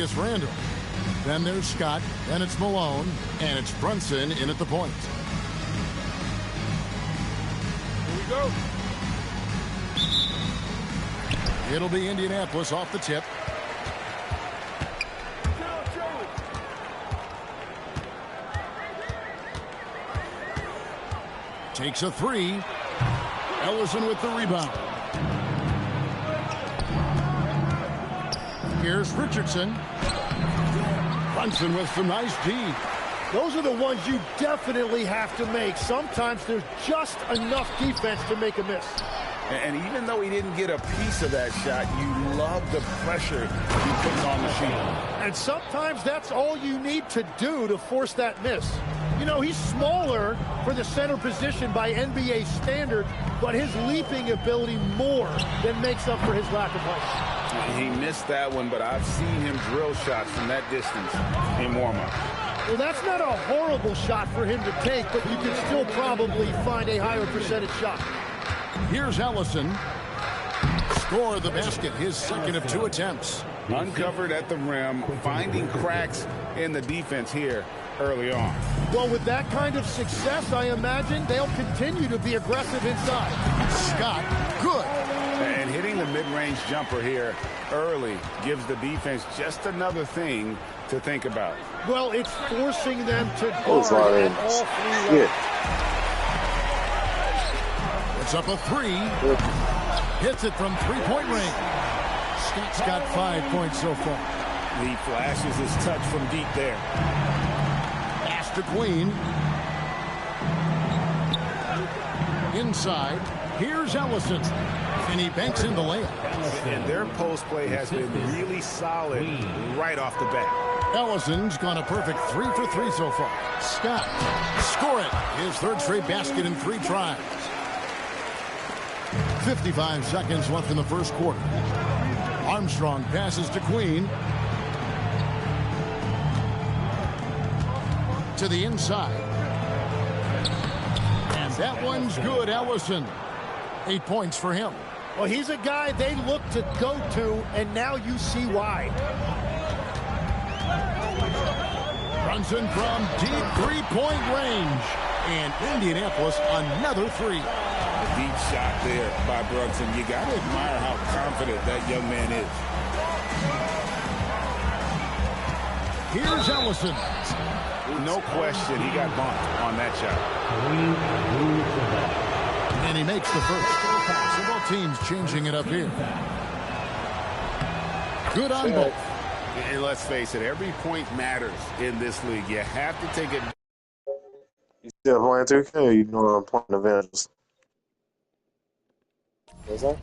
It's Randall. Then there's Scott. Then it's Malone. And it's Brunson in at the point. Here we go. It'll be Indianapolis off the tip. Takes a three. Ellison with the rebound. Here's Richardson. Brunson with some nice D. Those are the ones you definitely have to make. Sometimes there's just enough defense to make a miss. And even though he didn't get a piece of that shot, you love the pressure he puts on the sheet. And sometimes that's all you need to do to force that miss. You know, he's smaller for the center position by NBA standard, but his leaping ability more than makes up for his lack of height. He missed that one, but I've seen him drill shots from that distance in warm-up. Well, that's not a horrible shot for him to take, but you can still probably find a higher percentage shot. Here's Ellison. Score the basket, his second of 2 attempts. Uncovered at the rim, finding cracks in the defense here early on. Well, with that kind of success, I imagine they'll continue to be aggressive inside. Scott, good. And hitting the mid-range jumper here early gives the defense just another thing to think about. Well, it's forcing them to guard at all 3 levels. It's up a 3. Hits it from 3-point range. Scott's got 5 points so far. He flashes his touch from deep there. Pass to Queen. Inside. Here's Ellison. And he banks in the layup. And their post play has been really solid right off the bat. Ellison's gone a perfect 3 for 3 so far. Scott, score it. His third straight basket in 3 tries. 55 seconds left in the first quarter. Armstrong passes to Queen. To the inside. And that one's good, Ellison. 8 points for him. Well, he's a guy they look to go to, and now you see why. Brunson from deep 3-point range. And Indianapolis another 3. Deep shot there by Brunson. You got to admire how confident that young man is. Here's Ellison. No question he got bumped on that shot. And he makes the first. So both teams changing it up here. Good on both. And let's face it, every point matters in this league. You have to take it. You still playing 2K? You know I'm playing Avengers. Is that?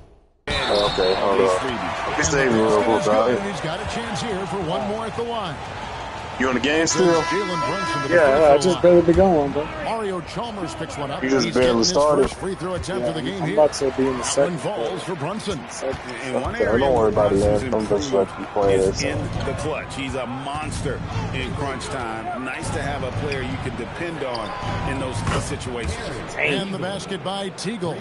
Okay, hold on. He's saving me real quick, right? He's got a chance here for one more at the line. You on the game still? Yeah, I just barely going, bro. Mario Chalmers picks one up. He just barely started. First free throw attempt of the game I'm here. about to be in the second. Falls for Brunson. Don't worry about it, man. I'm just let you play this. In the clutch. He's a monster in crunch time. Nice to have a player you can depend on in those situations. And the basket by Teagle.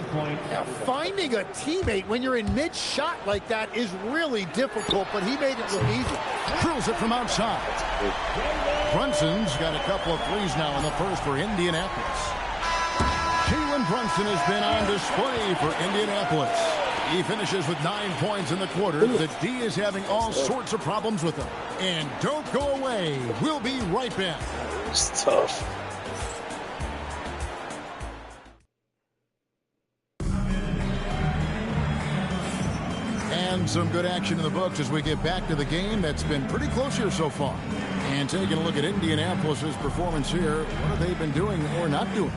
Now, finding a teammate when you're in mid-shot like that is really difficult, but he made it look easy. Drills it from outside. Brunson's got a couple of threes now in the first for Indianapolis. Jalen Brunson has been on display for Indianapolis. He finishes with 9 points in the quarter. The D is having all sorts of problems with him. And don't go away. We'll be right back. It's tough. And some good action in the books as we get back to the game that's been pretty close here so far. And taking a look at Indianapolis's performance here, what have they been doing or not doing?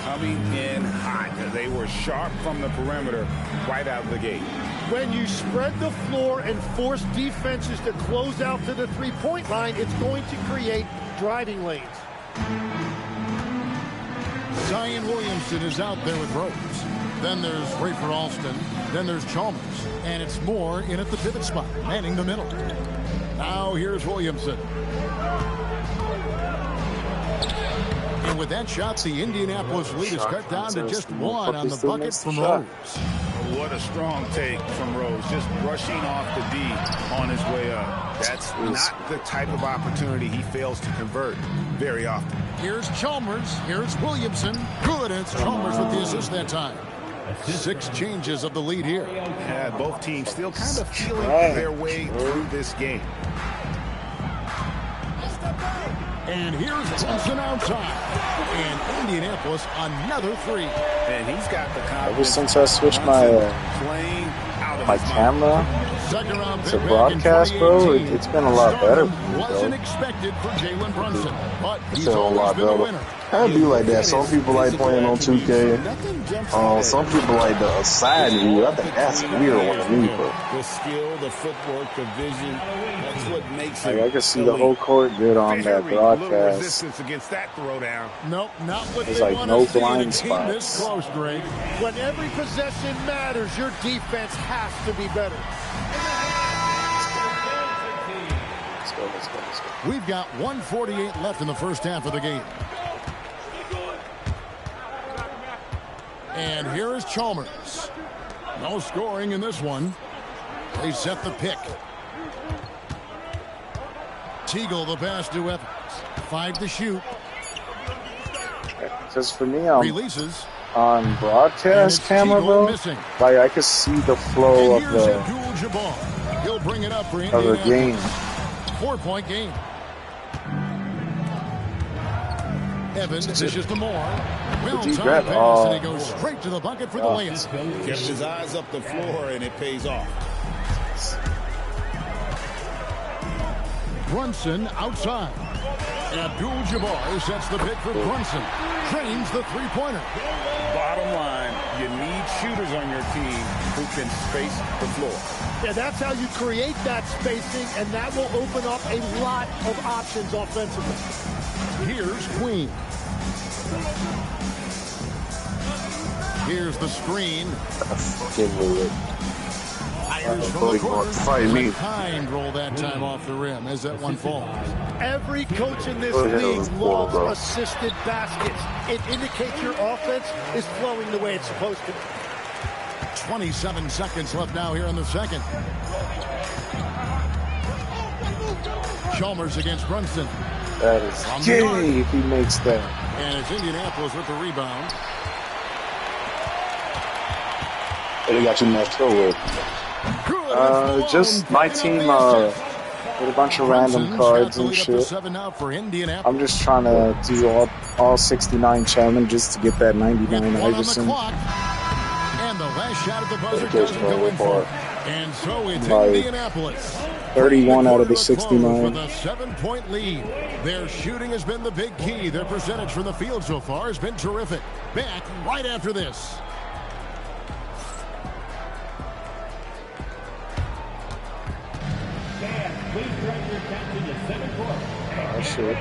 Coming in hot. They were sharp from the perimeter right out of the gate. When you spread the floor and force defenses to close out to the three-point line, it's going to create driving lanes. Zion Williamson is out there with Rose. Then there's Rafer Alston. Then there's Chalmers. And it's Moore in at the pivot spot, manning the middle. Now here's Williamson. And with that shot, the Indianapolis lead is cut down to just 1 on the bucket from Rose. What a strong take from Rose, just rushing off the D on his way up. That's not the type of opportunity he fails to convert very often. Here's Chalmers. Here's Williamson. Good. It's Chalmers with the assist that time. 6 changes of the lead here. Yeah, both teams still kind of feeling their way through this game. And here's Johnson outside. And Indianapolis, another 3. And he's got the confidence. Ever since I switched my camera to broadcast, bro, it's been a lot better. Wasn't expected for Jalen Brunson, but he's a always lot been the better. winner. I do like that. Some people like playing on 2K. Some people like the side view. I think that's weird on me, bro. The skill, the footwork, the vision, that's what makes it. I can see the whole court good on that broadcast. Resistance against that throwdown. Nope, not what There's they like want no to see blind in a team this spots. close, Greg. When every possession matters, your defense has to be better. Let's go. We've got 1:48 left in the first half of the game. And here is Chalmers. No scoring in this one. They set the pick. Teagle the pass to Evans. 5 to shoot. Because for me, Releases. on broadcast camera, bro, like I could see the flow And of here's the Abdul-Jabbar. He'll bring it up for of the game. 4-point game. Evans dishes to Moore. Well-timed grab- pass, and he goes straight to the bucket for the layup. Kept his eyes up the floor, and it pays off. Brunson outside. Abdul-Jabbar sets the pick for Brunson. Trains the three-pointer. Bottom line, you need shooters on your team who can space the floor. Yeah, that's how you create that spacing, and that will open up a lot of options offensively. Here's Queen. Here's the screen. Fires from the corner. Fight me. Kind roll that time off the rim as that one falls. Every coach in this Go ahead, league let's pull, loves bro. assisted baskets. It indicates your offense is flowing the way it's supposed to. 27 seconds left now here in the second. Chalmers against Brunson. That is gay if he makes that. And it's Indianapolis with the rebound. They got you messed up with. Good. Just my team with a bunch of random cards and shit. 7 now for Indianapolis. I'm just trying to do all 69 challenges to get that 99 One on the Iverson. clock. And the last shot at the buzzer Okay, doesn't go in far. for. And so it's Like, Indianapolis. 31 out of the With 69. a 7-point lead. Their shooting has been the big key. Their percentage from the field so far has been terrific. Back right after this. Oh, shit.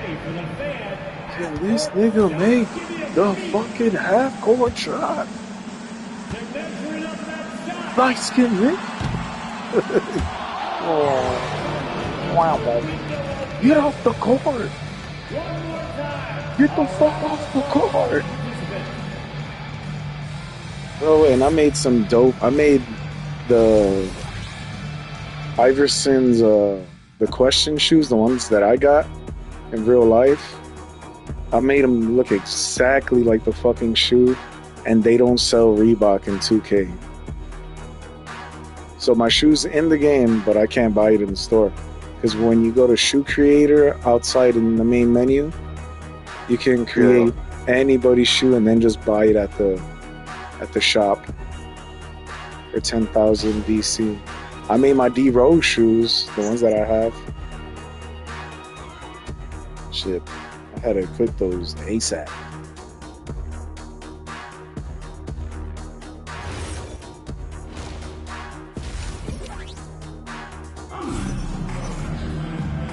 Can this nigga make the fucking half-court shot? Nice skin, Rick. Oh. Wow, baby. Get off the court. Get the fuck off the court. Bro, and I made some dope. I made the Iverson's, the question shoes, the ones that I got in real life. I made them look exactly like the fucking shoe, and they don't sell Reebok in 2K. So my shoe's in the game, but I can't buy it in the store. Because when you go to Shoe Creator outside in the main menu, you can create anybody's shoe and then just buy it at the shop for 10,000 DC. I made my D Rose shoes, the ones that I have. Shit, I had to click those ASAP.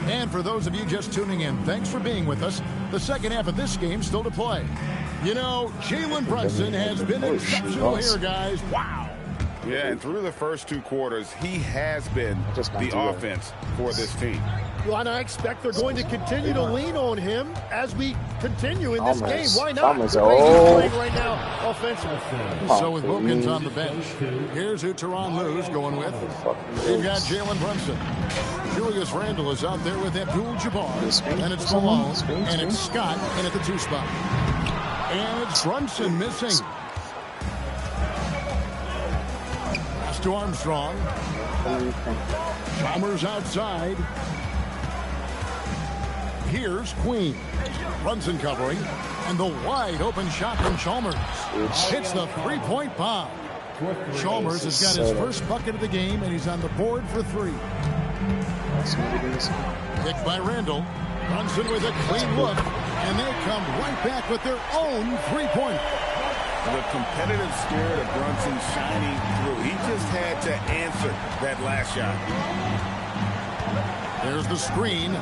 And for those of you just tuning in, thanks for being with us. The second half of this game still to play. You know, Jalen Brunson has been exceptional here, guys. Wow. Yeah, and through the first 2 quarters, he has been the offense for this team. Well, and I expect they're going to continue to lean on him as we continue in this game. Why not? Thomas, The way he's playing right now offensively. So with Wilkins on the bench, here's who Teron Lue's going with. They've got Jalen Brunson. Julius Randle is out there with Abdul-Jabbar. And it's Malone. And it's Scott in at the 2 spot. And it's Brunson missing. Pass to Armstrong. Chalmers outside. Here's Queen. Brunson covering. And the wide open shot from Chalmers. Hits the 3-point bomb. Chalmers has got his first bucket of the game, and he's on the board for 3. Picked by Randall. Brunson with a clean look. And they come right back with their own 3-pointer. The competitive spirit of Brunson shining through. He just had to answer that last shot. There's the screen.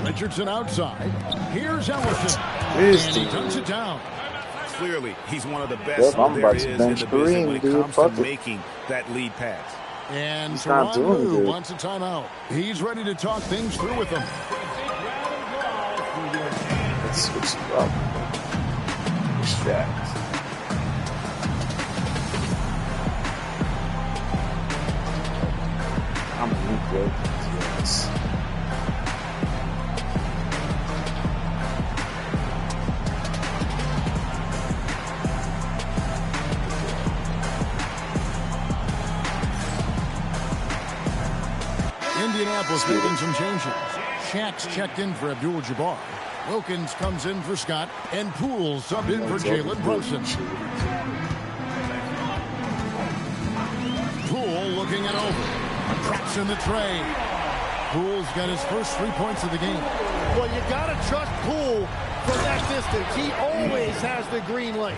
Richardson outside. Here's Ellison. And he turns it down. Clearly, he's one of the best there is in the business when it comes to making that lead pass. And Teron Lue wants a timeout. He's ready to talk things through with them. Let's switch it up. Distract. I'm good. Yes. Indianapolis making some changes. Shaq's checked in for Abdul-Jabbar. Wilkins comes in for Scott, and Poole subbed in for Jalen Brunson. Poole looking it over. Traps in the tray. Poole's got his first 3 points of the game. Well, you got to trust Poole from that distance. He always has the green light.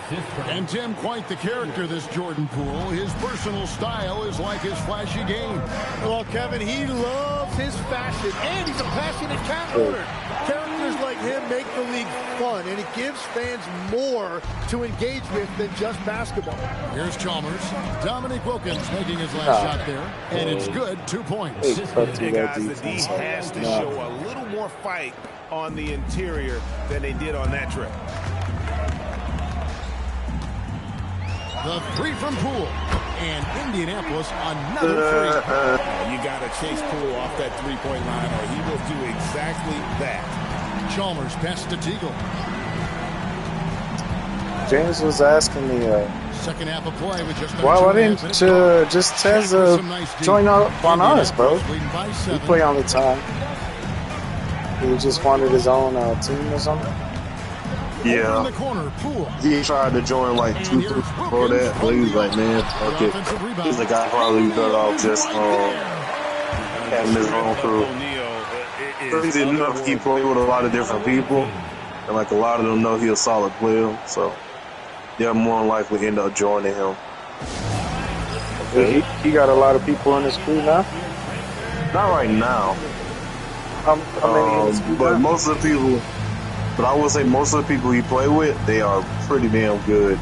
And Tim, quite the character, this Jordan Poole. His personal style is like his flashy game. Well, Kevin, he loves his fashion, and he's a passionate cat owner. Characters like him make the league fun, and it gives fans more to engage with than just basketball. Here's Chalmers. Dominique Wilkins making his last shot there, and it's good. 2 points. Hey, guys, the D has to show a little more fight on the interior than they did on that trip. The 3 from Poole. And Indianapolis another 3. You got to chase Poole off that 3-point line, or he will do exactly that. Chalmers passed to Teagle. James was asking me, second half of play with just why didn't just Tez join up on us, bro? We play on the time. He just wanted his own team or something. Yeah. In the corner, Poole. He tried to join like 2 3 before that, but he was like, man, fuck it. He's like, I probably better off just having his own crew. Crazy enough, he played with a lot of different people, and like a lot of them know he's a solid player, so they're more than likely end up joining him. Okay. He got a lot of people in his crew now? Not right now. But most of the people, but I would say most of the people he play with, they are pretty damn good.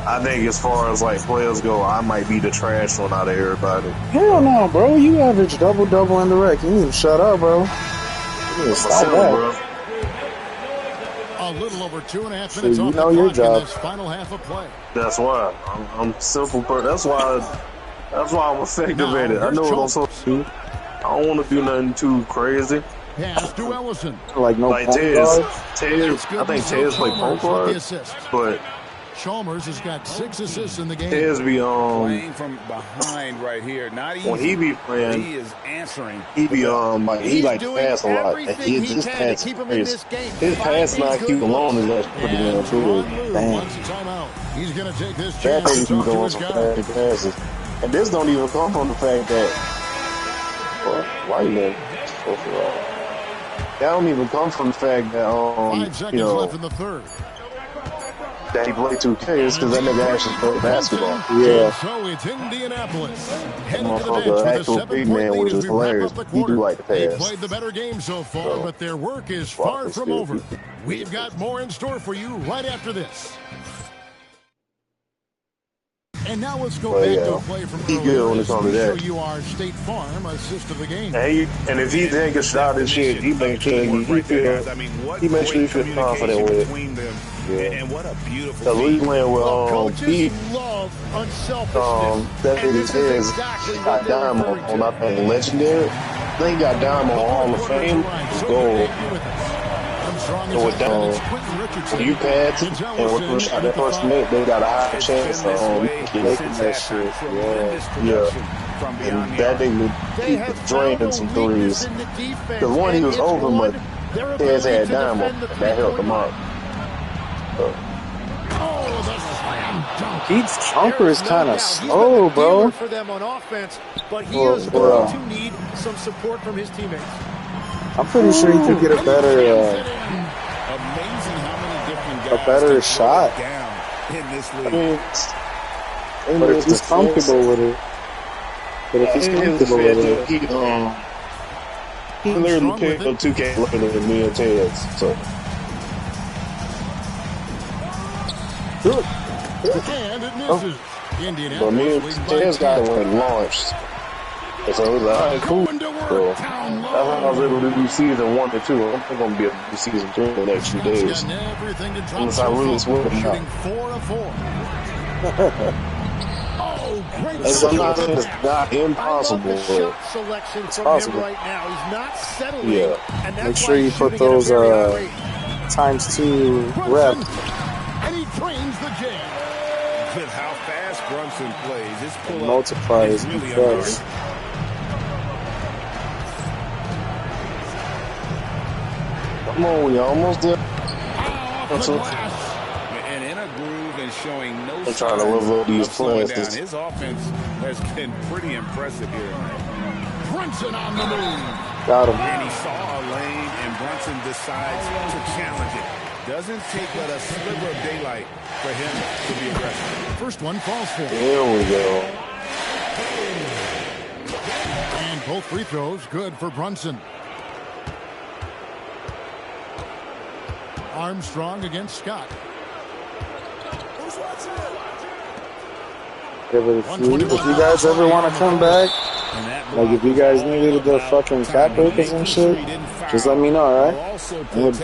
I think as far as like players go, I might be the trash one out of everybody. Hell no, bro. You average double-double in the rec. You need to shut up, bro. You need to stop that. Bro. A little over 2.5 minutes off you the know your clock job. in this final half of play. That's why I'm simple. That's why I'm effective at it. I know what I'm supposed to do. I don't want to do nothing too crazy. Pass to Ellison. Like Tez. I think Tez played point guard, but Chalmers has got 6 assists in the game. Tez be playing from behind right here. Not easy. when he be playing, He is answering. he be like he like to pass a lot. And his pass is his pass not keep alone is actually pretty damn good. Damn. He's going to take this chance That to be talk to doing his some guy. fast passes, and this don't even come from the fact that white man. That don't even come from the fact that 5 seconds left in the third. that he played 2K is because that nigga actually played basketball. Yeah. So it's Indianapolis. Heading to the Motherfucker, bench with a actual 7-point big man lead was as just we wrap hilarious. up the He do quarter. like to They pass. played the better game so far, So, but their work is fuck far this from dude. over. We've got more in store for you right after this. And now let's go back to a play from he good when it comes to that. Show you our State Farm assist of the game. And if he take a shot and shit, he makes sure he makes sure he feel confident with it. Yeah. And what a beautiful because we playing with coaches love unselfishness. that nigga says got Diamond on my thing legendary. They got Diamond on Hall of Fame. It's gold. So with when you pass it and with push out that first minute, they got a high chance of making that shit. Yeah. And that nigga draining some threes. The one he was over, but Tez had Diamond. That helped him out. Pete's jumper is kind of slow, bro. For them on offense, but he is going to need some support from his teammates. I'm pretty sure he could get a better shot. But if he's comfortable with it, he literally picked up 2K looking at me and Tez. So. And it misses. But me and Tez got one launched. So it was like, all right, cool. So that's how I was able to do season 1 and 2. I'm not going to be able to do season 3 in the next few days. Unless I really swear to God. It's not impossible, but it's possible. Right now. He's not settling. Yeah. And make sure you put those ×2 reps. And he trains the game. With how fast Brunson plays, his pull-up multiplies really fast. Come on, we almost there. And in a groove and showing no signs trying to level up these players. His offense has been pretty impressive here. Brunson on the move. Got him. And he saw a lane, and Brunson decides to challenge it. Doesn't take but a sliver of daylight for him to be aggressive. First one falls for. There we go. And both free throws good for Brunson. Armstrong against Scott. Yeah, but if you guys ever want to come back, like if you guys needed the fucking cat breakers and shit, just let me know, alright?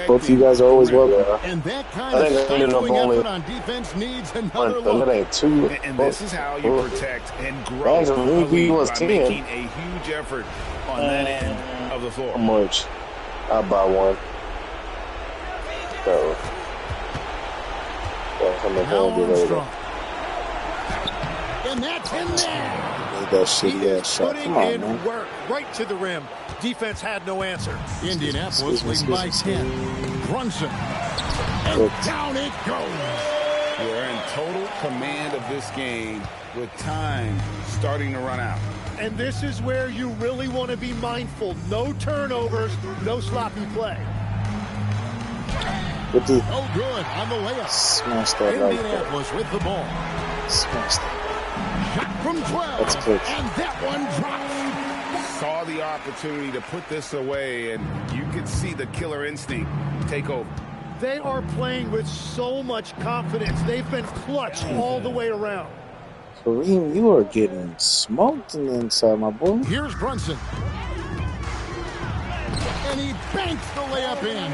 Both of you guys are always welcome. And that kind of stifling effort on defense needs another look. And this is how you protect and grow. By making a huge effort on that end of the floor. How much? I'll buy one. So, now Armstrong. And that's in there. That shitty ass shot. Come on, man. Work right to the rim. Defense had no answer. Indianapolis leading by 10. Brunson. And down it goes. We're in total command of this game with time starting to run out. And this is where you really want to be mindful. No turnovers, no sloppy play. Oh, good on the layup. Smash that right Indianapolis with the ball. Smash that. Shot from 12. That's good. And that one drops. Saw the opportunity to put this away, and you could see the killer instinct take over. They are playing with so much confidence. They've been clutch all the way around. Kareem, you are getting smoked in the inside, my boy. Here's Brunson. And he banks the layup in.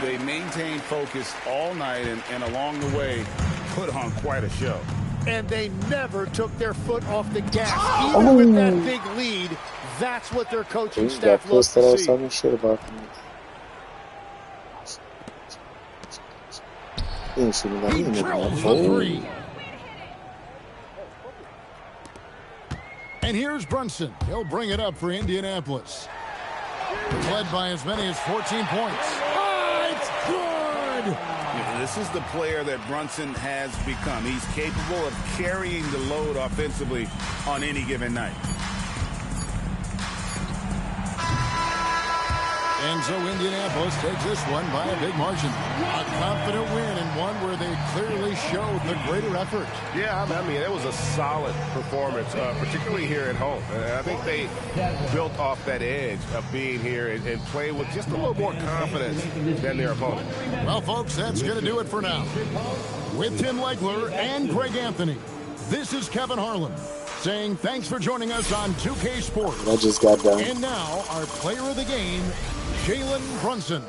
They maintained focus all night and along the way put on quite a show. And they never took their foot off the gas. Even with that big lead, that's what their coaching staff loves to see. I was talking shit about them. He drills the three. And here's Brunson. He'll bring it up for Indianapolis. It's led by as many as 14 points. Oh, it's good! This is the player that Brunson has become. He's capable of carrying the load offensively on any given night. And so Indianapolis takes this one by a big margin. A confident win and one where they clearly showed the greater effort. Yeah, I mean, it was a solid performance, particularly here at home. I think they built off that edge of being here and played with just a little more confidence than their opponent. Well, folks, that's going to do it for now. With Tim Legler and Greg Anthony, This is Kevin Harlan saying thanks for joining us on 2K Sports. I just got done. And now our player of the game, Jalen Brunson.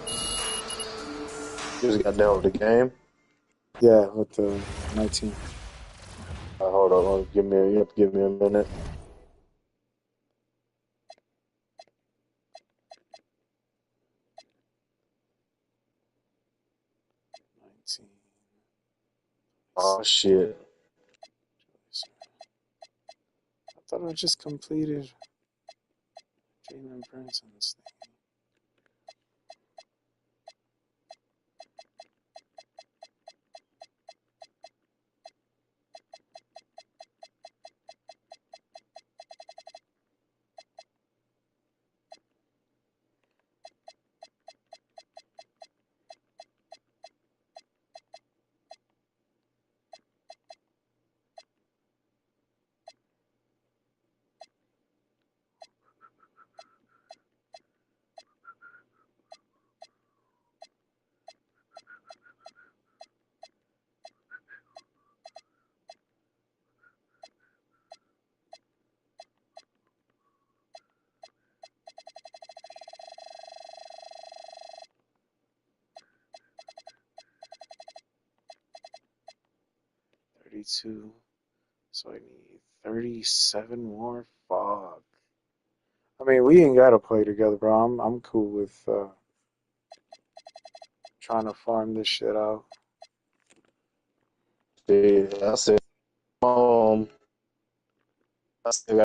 You just got done with the game? Yeah, with my team. Hold on, give me a minute. Oh shit. I thought I just completed Jalen Brunson's thing. So I need 37 more. Fuck. I mean, we ain't gotta play together, bro. I'm cool with trying to farm this shit out. Yeah, I said, I still